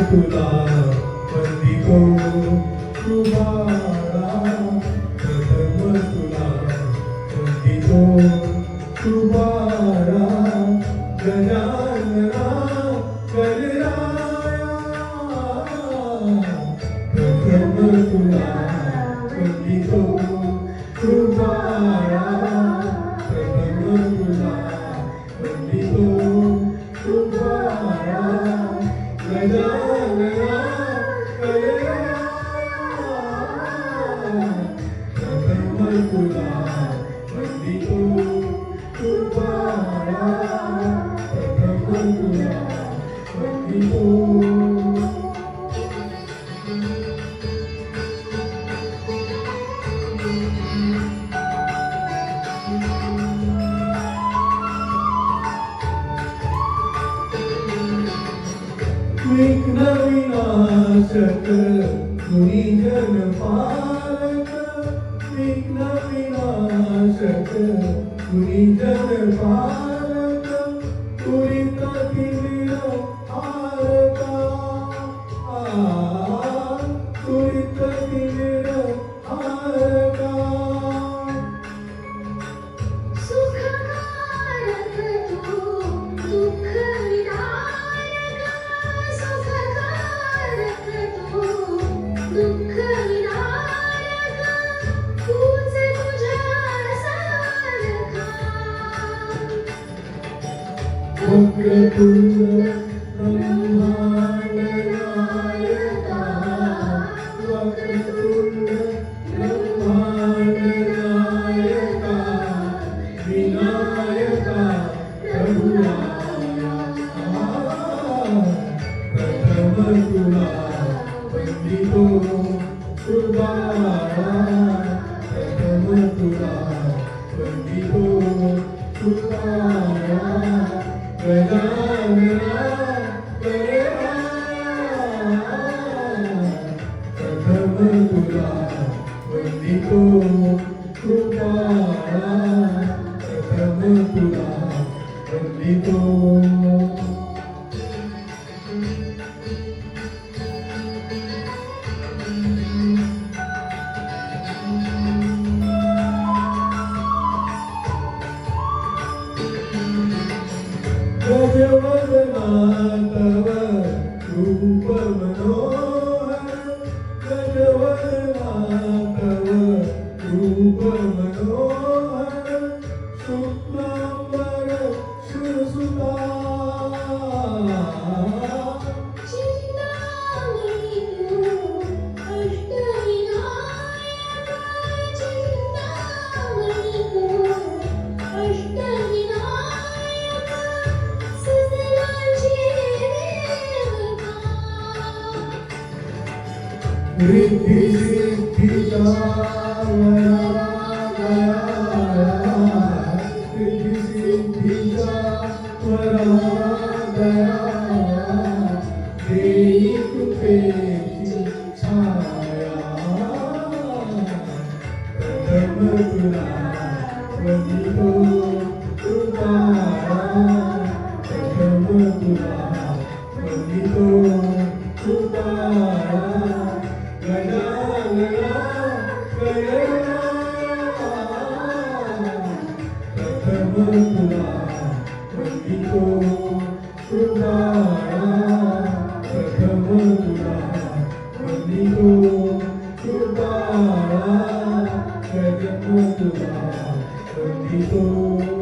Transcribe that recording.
तुला वंदितो तू बाळा, प्रथम तुला वंदितो तू बाळा, गजानना गणराया, प्रथम तुला वंदितो तू बाळा, प्रथम तुला वंदितो तू बाळा, गजानना गणराया, प्रथम तुला वंदितो तू बाळा, प्रथम तुला वंदितो. विघ्न विनाशक मुनी जन पालक, विघ्न विनाशक मुनी जन पालक, तुरित किरीट हारका, तुरित किरीट हारका. सुखकारक तू दुःख विदारक, सुखकारक तू दुःख विदारक, तूच तुझ्या सारखा. वक्रतुंड ब्रह्मांड नायका, वक्रतुंड ब्रह्मांड नायका, विनायका प्रभुराया, प्रथम तुला वंदितो तू बाळा, प्रथम तुला वंदितो तू बाळा, गजानना गणराया, प्रथम तुला वंदितो तू बाळा, प्रथम तुला वंदितो. गजवदना तव रूप मनोहर, गजवदना तव रूप मनोहर, शुक्लांबर शिरसुता, चिंतामणी तू अष्टविनायक, चिंतामणी तू अष्टविनायक, सजलाची देवता. रिद्धी सिद्धीचा वरदाया, रिद्धी सिद्धीचा वरदाया, देई कृपेची छाया, प्रथम तुला वंदितो तू बाळा, प्रथम तुला वंदितो तू बाळा, गजानना गणराया, प्रथम तुला वंदितो तू बाळा, प्रथम तुला वंदितो तू बाळा, प्रथम तुला वंदितो.